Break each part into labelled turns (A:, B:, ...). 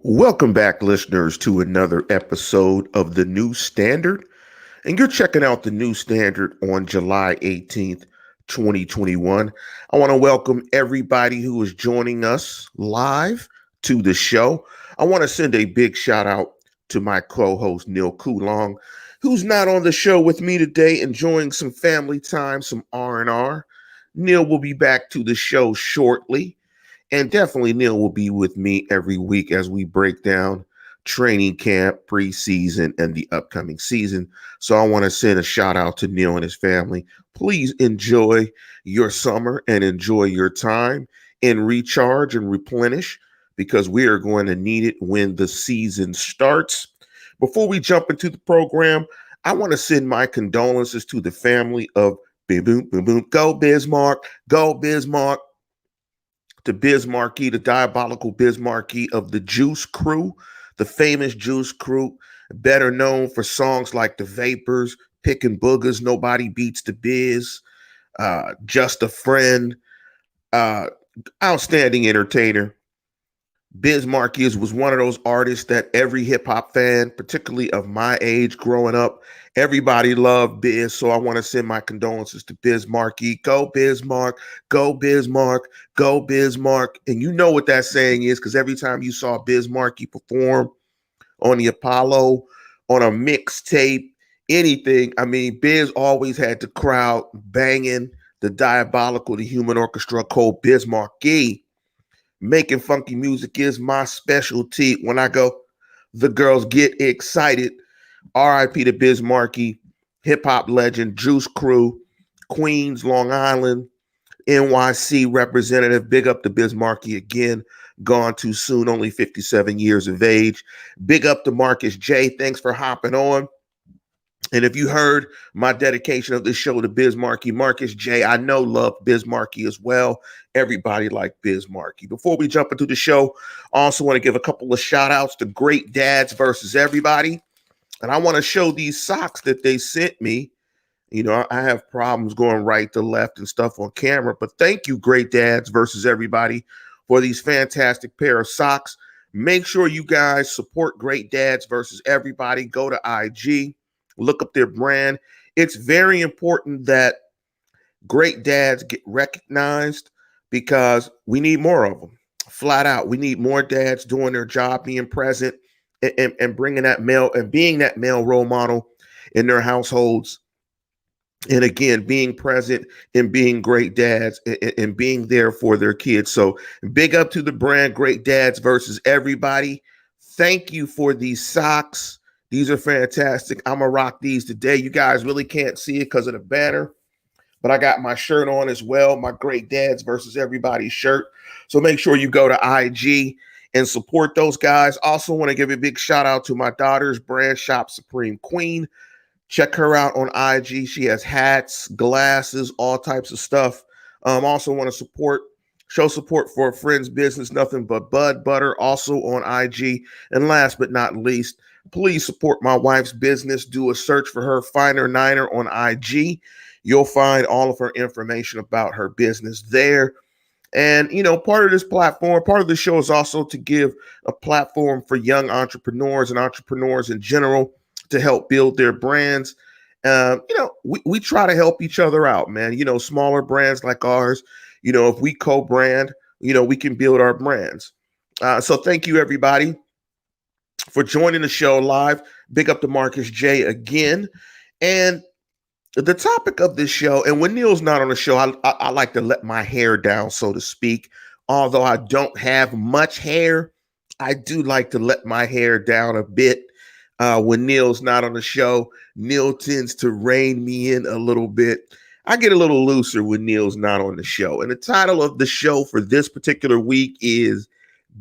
A: Welcome back, listeners, to another episode of The New Standard. And you're checking out The New Standard on July 18th, 2021. I want to welcome everybody who is joining us live to the show. I want to send a big shout out to my co host, Neil Coulong, who's not on the show with me today, enjoying some family time, some R&R. Neil will be back to the show shortly. And definitely Neil will be with me every week as we break down training camp, preseason, and the upcoming season. So I want to send a shout out to Neil and his family. Please enjoy your summer and enjoy your time and recharge and replenish because we are going to need it when the season starts. Before we jump into the program, I want to send my condolences to the family of Boom Boom Boom Boom. Go Bismarck, go Bismarck, to Biz Markie, the diabolical Biz Markie of the Juice Crew, the famous Juice Crew, better known for songs like The Vapors, Pickin' Boogers, Nobody Beats the Biz, Just a Friend, uh, outstanding entertainer. Biz Markie was one of those artists that every hip hop fan, particularly of my age growing up, everybody loved Biz. So I want to send my condolences to Biz Markie. Go Bismarck, go Bismarck, go Bismarck. And you know what that saying is because every time you saw Biz Markie perform on the Apollo, on a mixtape, anything, I mean, Biz always had the crowd banging the diabolical, the human orchestra called Biz Markie. Making funky music is my specialty. When I go, the girls get excited. RIP to Biz Markie, hip hop legend, Juice Crew, Queens, Long Island, NYC representative. Big up to Biz Markie again. Gone too soon, only 57 years of age. Big up to Marcus J. Thanks for hopping on. And if you heard my dedication of this show to Biz Markie, Marcus J, I know loved Biz Markie as well. Everybody liked Biz Markie. Before we jump into the show, I also want to give a couple of shout outs to Great Dads versus Everybody. And I want to show these socks that they sent me. You know, I have problems going right to left and stuff on camera, but thank you, Great Dads versus Everybody, for these fantastic pair of socks. Make sure you guys support Great Dads versus Everybody. Go to IG, look up their brand. It's very important that great dads get recognized because we need more of them. Flat out, we need more dads doing their job, being present, and bringing that male and being that male role model in their households. And again, being present and being great dads and being there for their kids. So big up to the brand Great Dads versus Everybody. Thank you for these socks. These are fantastic. I'm going to rock these today. You guys really can't see it because of the banner, but I got my shirt on as well, my Great Dads versus Everybody shirt. So make sure you go to IG and support those guys. Also want to give a big shout out to my daughter's brand shop, Supreme Queen. Check her out on IG. She has hats, glasses, all types of stuff. Also want to show support for a friend's business, Nothing But Bud Butter, also on IG. And last but not least, please support my wife's business. Do a search for her, Finer Niner, on IG. You'll find all of her information about her business there. And, you know, part of this platform, part of the show is also to give a platform for young entrepreneurs and entrepreneurs in general to help build their brands. You know, we try to help each other out, man. You know, smaller brands like ours, you know, if we co-brand, you know, we can build our brands. So thank you, everybody, for joining the show live. Big up to Marcus J again. And the topic of this show, and when Neil's not on the show, I like to let my hair down, so to speak. Although I don't have much hair, I do like to let my hair down a bit. When Neil's not on the show, Neil tends to rein me in a little bit. I get a little looser when Neil's not on the show. And the title of the show for this particular week is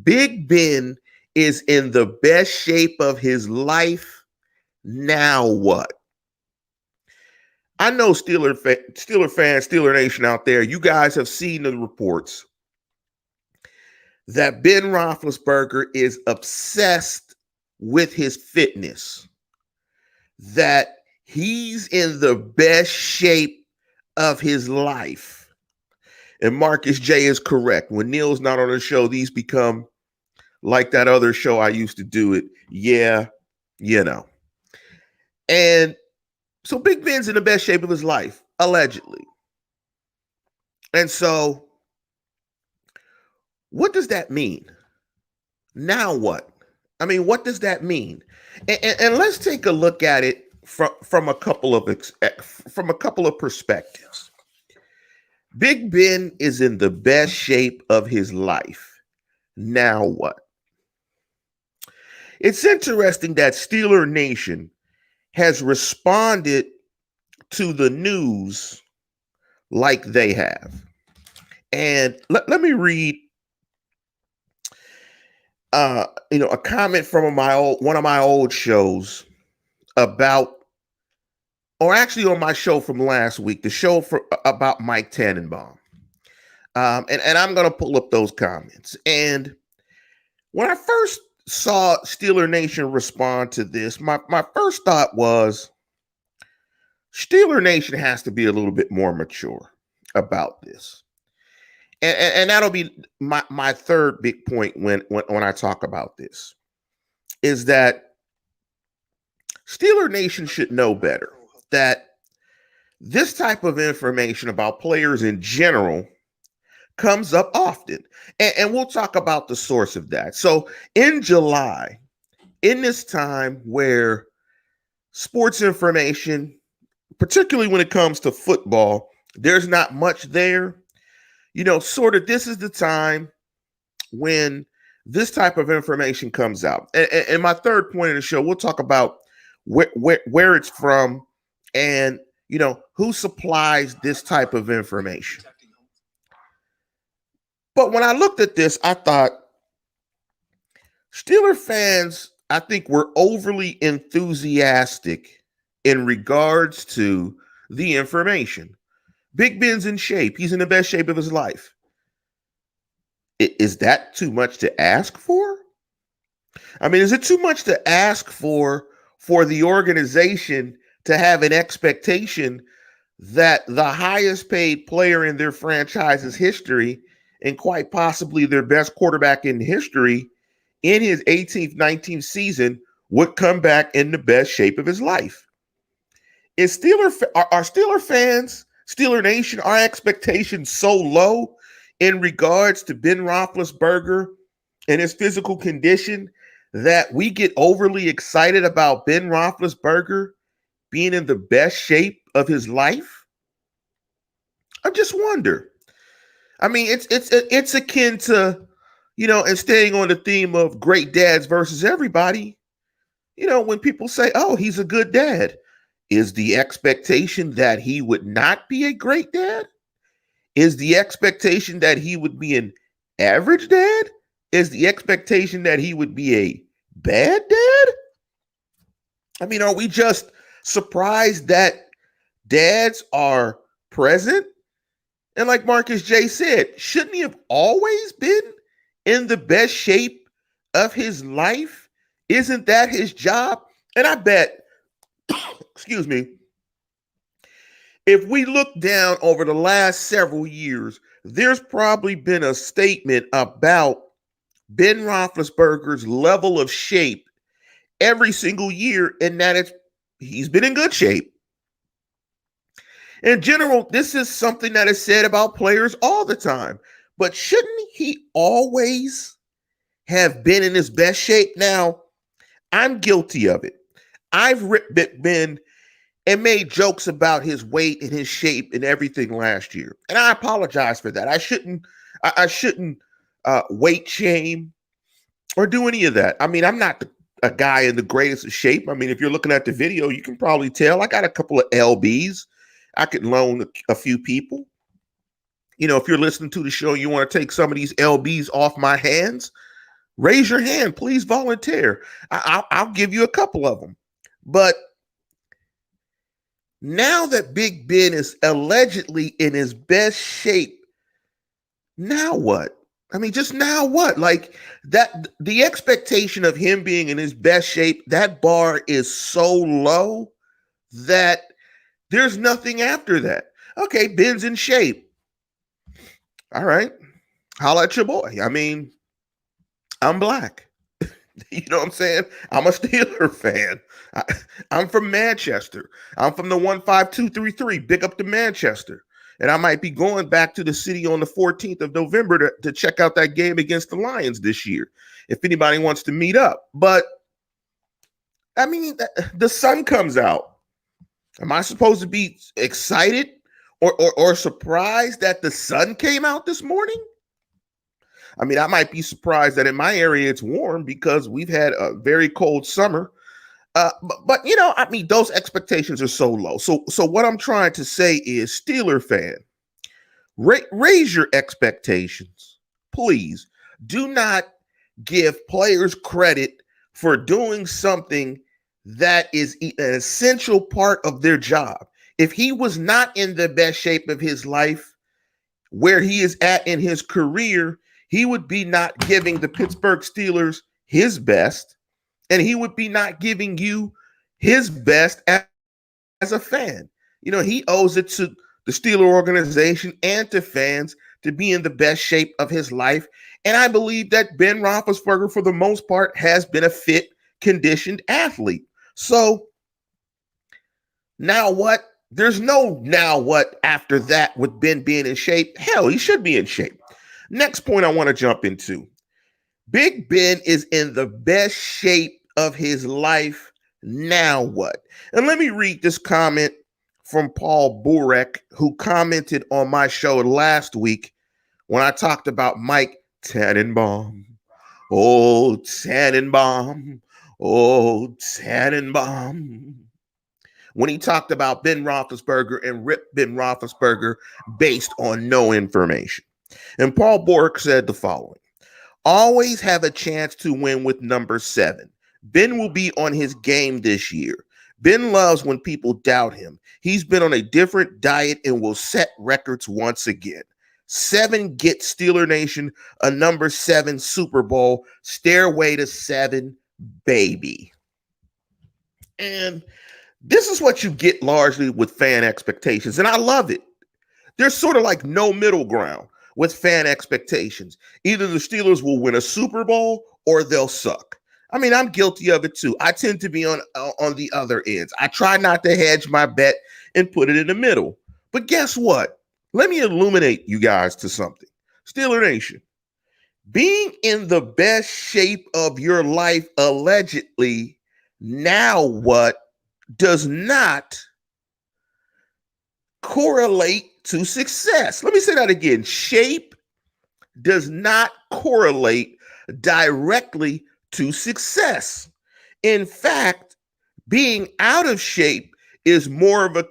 A: Big Ben is in the best shape of his life. Now what? I know Steeler fans, Steeler Nation out there, you guys have seen the reports that Ben Roethlisberger is obsessed with his fitness, that he's in the best shape of his life. And Marcus J is correct. When Neil's not on the show, these become like that other show I used to do it. Yeah, you know. And so Big Ben's in the best shape of his life, allegedly. And so, what does that mean? Now what? I mean, what does that mean? And let's take a look at it from a couple of perspectives. Big Ben is in the best shape of his life. Now what? It's interesting that Steeler Nation has responded to the news like they have. And let me read a comment from one of my old shows about, or actually on my show from last week, the show about Mike Tannenbaum. And I'm going to pull up those comments. And when I first saw Steeler Nation respond to this, my first thought was Steeler Nation has to be a little bit more mature about this. And that'll be my third big point when I talk about this, is that Steeler Nation should know better that this type of information about players in general comes up often. And we'll talk about the source of that. So in July, in this time where sports information, particularly when it comes to football, there's not much there. Sort of this is the time when this type of information comes out. And my third point of the show, we'll talk about where it's from and, who supplies this type of information. But when I looked at this, I thought Steeler fans, I think, were overly enthusiastic in regards to the information. Big Ben's in shape. He's in the best shape of his life. Is that too much to ask for? I mean, is it too much to ask for the organization to have an expectation that the highest paid player in their franchise's history, and quite possibly their best quarterback in history, in his 18th, 19th season, would come back in the best shape of his life? Are Steeler fans, Steeler Nation, our expectations so low in regards to Ben Roethlisberger and his physical condition that we get overly excited about Ben Roethlisberger being in the best shape of his life? I just wonder. I mean, it's akin to, and staying on the theme of great dads versus everybody, when people say, oh, he's a good dad, is the expectation that he would not be a great dad? Is the expectation that he would be an average dad? Is the expectation that he would be a bad dad? I mean, are we just surprised that dads are present? And like Marcus J said, shouldn't he have always been in the best shape of his life? Isn't that his job? And I bet, excuse me, if we look down over the last several years, there's probably been a statement about Ben Roethlisberger's level of shape every single year, and that he's been in good shape. In general, this is something that is said about players all the time. But shouldn't he always have been in his best shape? Now, I'm guilty of it. I've been and made jokes about his weight and his shape and everything last year, and I apologize for that. I shouldn't weight shame or do any of that. I mean, I'm not a guy in the greatest of shape. I mean, if you're looking at the video, you can probably tell I got a couple of LBs. I could loan a few people. If you're listening to the show and you want to take some of these LBs off my hands, raise your hand. Please volunteer. I'll give you a couple of them. But now that Big Ben is allegedly in his best shape, now what? I mean, just now what? Like that, the expectation of him being in his best shape, that bar is so low that there's nothing after that. Okay, Ben's in shape. All right. Holla at your boy. I mean, I'm black. You know what I'm saying? I'm a Steeler fan. I'm from Manchester. I'm from the 15233. Big up to Manchester. And I might be going back to the city on the 14th of November to check out that game against the Lions this year, if anybody wants to meet up. But, I mean, the sun comes out. Am I supposed to be excited or surprised that the sun came out this morning? I mean, I might be surprised that in my area it's warm because we've had a very cold summer. But you know, I mean, those expectations are so low. So what I'm trying to say is, Steeler fan, raise your expectations, please. Do not give players credit for doing something that is an essential part of their job. If he was not in the best shape of his life, where he is at in his career, he would be not giving the Pittsburgh Steelers his best, and he would be not giving you his best as a fan. You know, he owes it to the Steeler organization and to fans to be in the best shape of his life. And I believe that Ben Roethlisberger, for the most part, has been a fit, conditioned athlete. So now what? There's no now what after that with Ben being in shape. Hell, he should be in shape. Next point I want to jump into. Big Ben is in the best shape of his life. Now what? And let me read this comment from Paul Burek, who commented on my show last week when I talked about Mike Tannenbaum. Oh, Tannenbaum. Oh, Tannenbaum. When he talked about Ben Roethlisberger and ripped Ben Roethlisberger based on no information. And Paul Bork said the following: always have a chance to win with number 7. Ben will be on his game this year. Ben loves when people doubt him. He's been on a different diet and will set records once again. 7 get Steeler Nation a number 7 Super Bowl. Stairway to 7, baby. And this is what you get largely with fan expectations, and I love it. There's sort of like no middle ground with fan expectations. Either the Steelers will win a Super Bowl or they'll suck. I mean, I'm guilty of it too. I tend to be on the other ends. I try not to hedge my bet and put it in the middle. But guess what? Let me illuminate you guys to something. Steeler Nation, being in the best shape of your life, allegedly, now what, does not correlate to success. Let me say that again. Shape does not correlate directly to success. In fact, being out of shape is more of a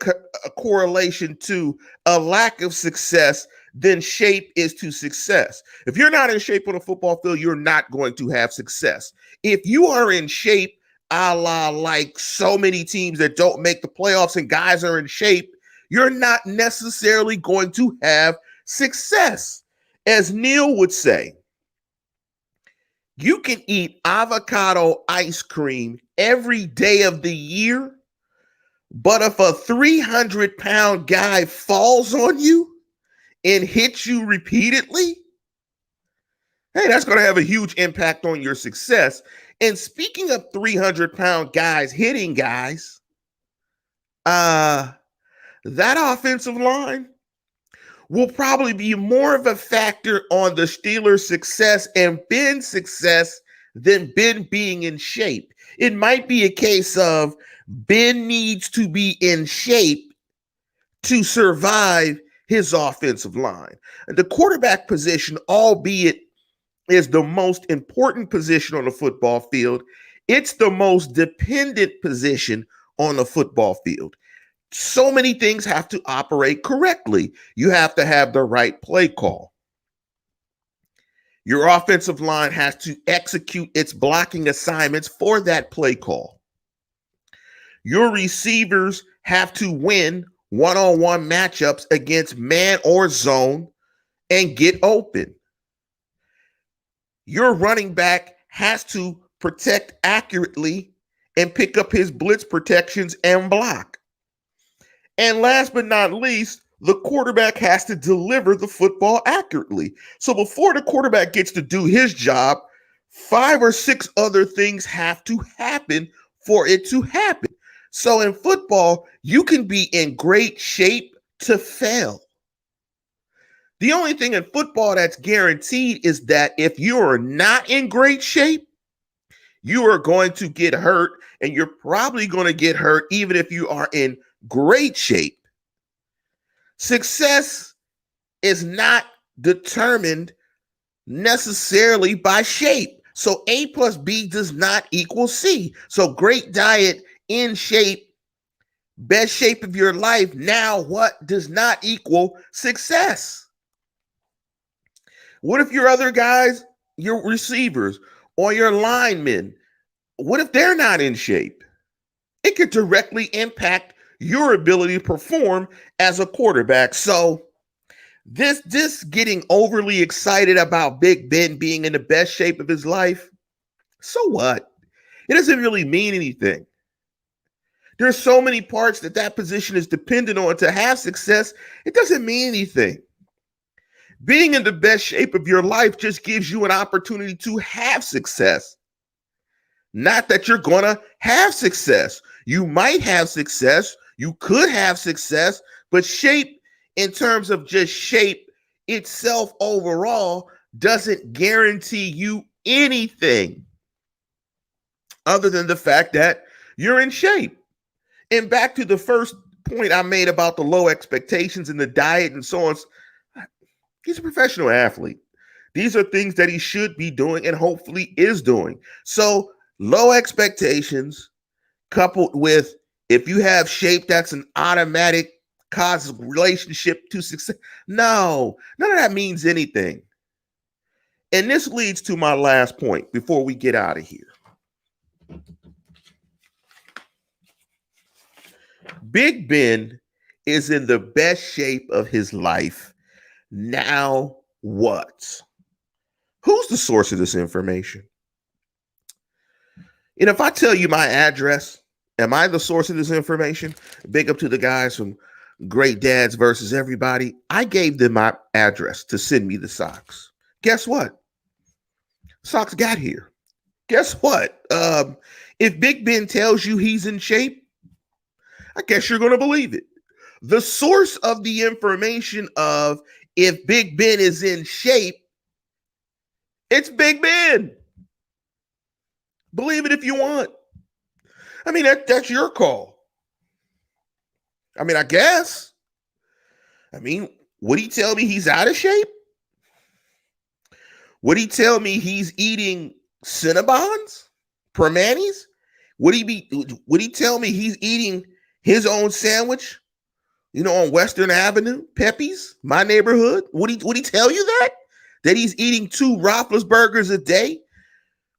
A: correlation to a lack of success than shape is to success. If you're not in shape on a football field, you're not going to have success. If you are in shape, a la like so many teams that don't make the playoffs and guys are in shape, you're not necessarily going to have success. As Neil would say, you can eat avocado ice cream every day of the year, but if a 300-pound guy falls on you and hits you repeatedly, hey, that's going to have a huge impact on your success. And speaking of 300-pound guys hitting guys, that offensive line will probably be more of a factor on the Steelers' success and Ben's success than Ben being in shape. It might be a case of Ben needs to be in shape to survive his offensive line. And the quarterback position, albeit is the most important position on the football field, it's the most dependent position on the football field. So many things have to operate correctly. You have to have the right play call. Your offensive line has to execute its blocking assignments for that play call. Your receivers have to win one-on-one matchups against man or zone and get open. Your running back has to protect accurately and pick up his blitz protections and block. And last but not least, the quarterback has to deliver the football accurately. So before the quarterback gets to do his job, 5 or 6 other things have to happen for it to happen. So in football, you can be in great shape to fail. The only thing in football that's guaranteed is that if you are not in great shape, you are going to get hurt, and you're probably going to get hurt even if you are in great shape. Success is not determined necessarily by shape. So A plus B does not equal C. So great diet, in shape, best shape of your life, now what does not equal success? What if your other guys, your receivers or your linemen, what if they're not in shape? It could directly impact your ability to perform as a quarterback. So this getting overly excited about Big Ben being in the best shape of his life, so what? It doesn't really mean anything. There's so many parts that position is dependent on to have success. It doesn't mean anything. Being in the best shape of your life just gives you an opportunity to have success. Not that you're going to have success. You might have success. You could have success, but shape in terms of just shape itself overall doesn't guarantee you anything other than the fact that you're in shape. And back to the first point I made about the low expectations and the diet and so on. He's a professional athlete. These are things that he should be doing and hopefully is doing. So low expectations coupled with, if you have shape, that's an automatic cause relationship to success. No, none of that means anything. And this leads to my last point before we get out of here. Big Ben is in the best shape of his life. Now what? Who's the source of this information? And if I tell you my address, am I the source of this information? Big up to the guys from Great Dads versus Everybody. I gave them my address to send me the socks. Guess what? Socks got here. Guess what? If Big Ben tells you he's in shape, I guess you're going to believe it. The source of the information of if Big Ben is in shape, it's Big Ben. Believe it if you want. I mean, that's your call. I mean, I guess. I mean, would he tell me he's out of shape? Would he tell me he's eating Cinnabons, Permanis? Would he tell me he's eating his own sandwich, on Western Avenue, Pepe's, my neighborhood? Would he tell you that? That he's eating 2 Roethlisbergers a day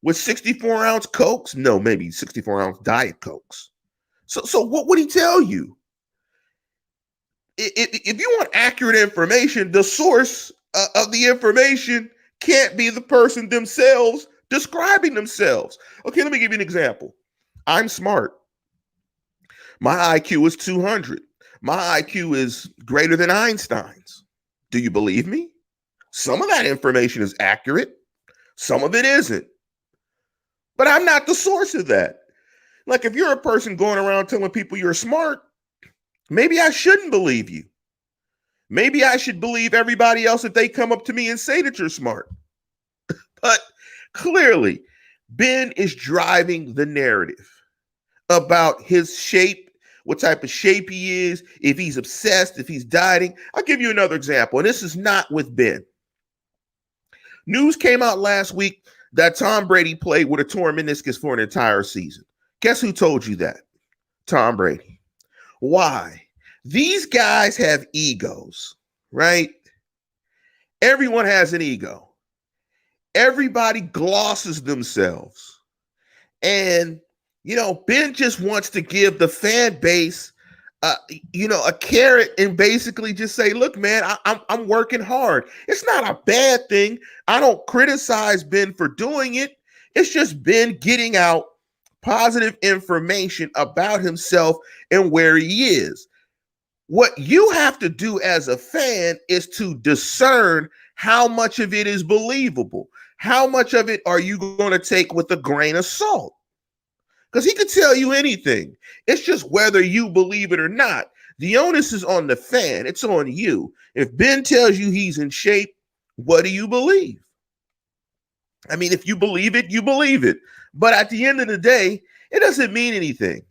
A: with 64-ounce Cokes? No, maybe 64-ounce Diet Cokes. So what would he tell you? If you want accurate information, the source of the information can't be the person themselves describing themselves. Okay, let me give you an example. I'm smart. My IQ is 200. My IQ is greater than Einstein's. Do you believe me? Some of that information is accurate. Some of it isn't. But I'm not the source of that. Like, if you're a person going around telling people you're smart, maybe I shouldn't believe you. Maybe I should believe everybody else if they come up to me and say that you're smart. But clearly, Ben is driving the narrative about his shape, what type of shape he is, if he's obsessed, if he's dieting. I'll give you another example, and this is not with Ben. News came out last week that Tom Brady played with a torn meniscus for an entire season. Guess who told you that? Tom Brady. Why? These guys have egos, right? Everyone has an ego. Everybody glosses themselves. And, Ben just wants to give the fan base, a carrot and basically just say, look, man, I'm working hard. It's not a bad thing. I don't criticize Ben for doing it. It's just Ben getting out positive information about himself and where he is. What you have to do as a fan is to discern how much of it is believable, how much of it are you going to take with a grain of salt? Because he could tell you anything. It's just whether you believe it or not. The onus is on the fan. It's on you. If Ben tells you he's in shape, what do you believe? I mean, if you believe it, you believe it. But at the end of the day, it doesn't mean anything.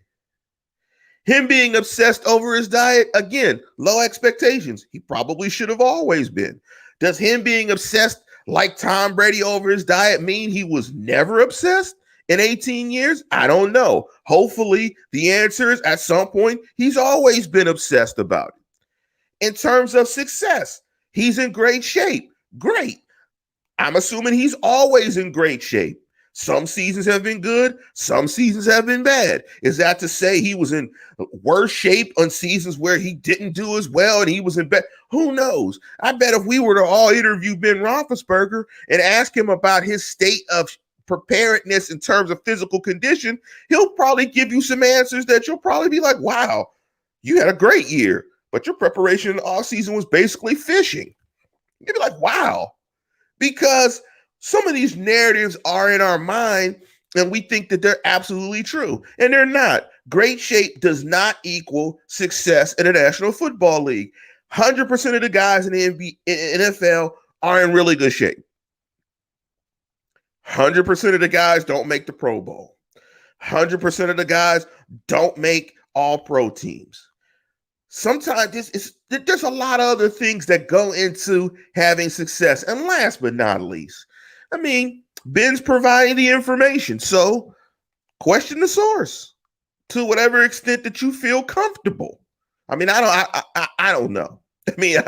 A: Him being obsessed over his diet, again, low expectations. He probably should have always been. Does him being obsessed like Tom Brady over his diet mean he was never obsessed in 18 years? I don't know. Hopefully, the answer is at some point, he's always been obsessed about it. In terms of success, he's in great shape. Great. I'm assuming he's always in great shape. Some seasons have been good. Some seasons have been bad. Is that to say he was in worse shape on seasons where he didn't do as well and he was in bed? Who knows? I bet if we were to all interview Ben Roethlisberger and ask him about his state of preparedness in terms of physical condition, he'll probably give you some answers that you'll probably be like, wow, you had a great year, but your preparation in the offseason was basically fishing. You'd be like, wow. Because some of these narratives are in our mind and we think that they're absolutely true, and they're not. Great shape does not equal success in the National Football League. 100% of the guys in the NFL are in really good shape. 100% of the guys don't make the Pro Bowl. 100% of the guys don't make all pro teams. Sometimes there's a lot of other things that go into having success. And last but not least, I mean, Ben's providing the information. So question the source to whatever extent that you feel comfortable. I mean, I don't know. I mean,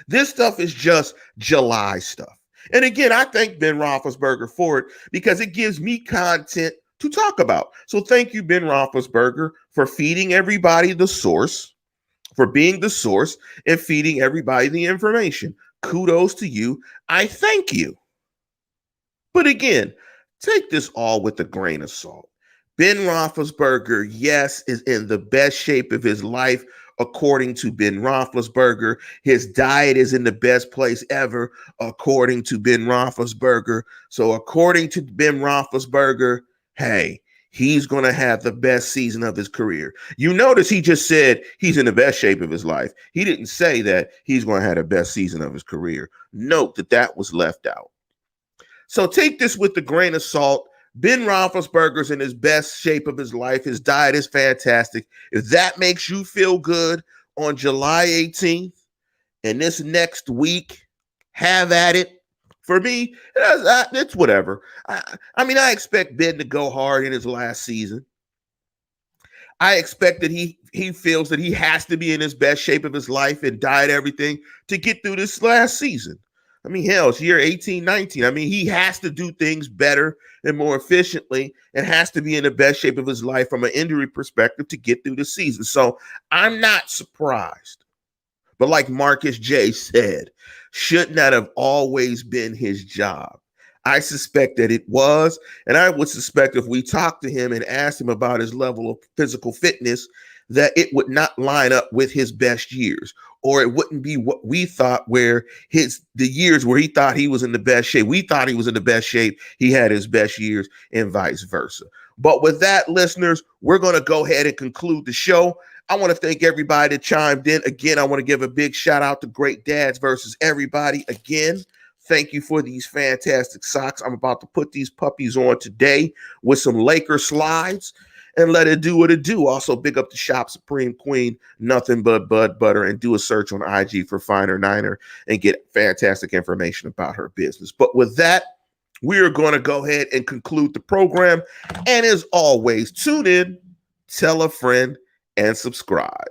A: this stuff is just July stuff. And again, I thank Ben Roethlisberger for it because it gives me content to talk about. So thank you, Ben Roethlisberger, for feeding everybody the source, for being the source and feeding everybody the information. Kudos to you. I thank you. But again, take this all with a grain of salt. Ben Roethlisberger, yes, is in the best shape of his life, according to Ben Roethlisberger. His diet is in the best place ever, according to Ben Roethlisberger. So according to Ben Roethlisberger, hey, he's going to have the best season of his career. You notice he just said he's in the best shape of his life. He didn't say that he's going to have the best season of his career. Note that was left out. So take this with a grain of salt. Ben Roethlisberger's in his best shape of his life. His diet is fantastic. If that makes you feel good on July 18th and this next week, have at it. For me, it's whatever. I mean, I expect Ben to go hard in his last season. I expect that he feels that he has to be in his best shape of his life and diet everything to get through this last season. I mean, hell, it's year 18, 19. I mean, he has to do things better and more efficiently and has to be in the best shape of his life from an injury perspective to get through the season. So I'm not surprised. But like Marcus J said, should not have always been his job. I suspect that it was, and I would suspect if we talked to him and asked him about his level of physical fitness, that it would not line up with his best years, or it wouldn't be what we thought where the years where he thought he was in the best shape. We thought he was in the best shape. He had his best years and vice versa. But with that, listeners, we're going to go ahead and conclude the show. I want to thank everybody that chimed in. Again, I want to give a big shout out to Great Dads versus Everybody. Again, thank you for these fantastic socks. I'm about to put these puppies on today with some Laker slides and let it do what it do. Also, big up the Shop Supreme Queen, Nothing But Bud Butter, and do a search on IG for Finer Niner and get fantastic information about her business. But with that, we are going to go ahead and conclude the program. And as always, tune in, tell a friend, and subscribe.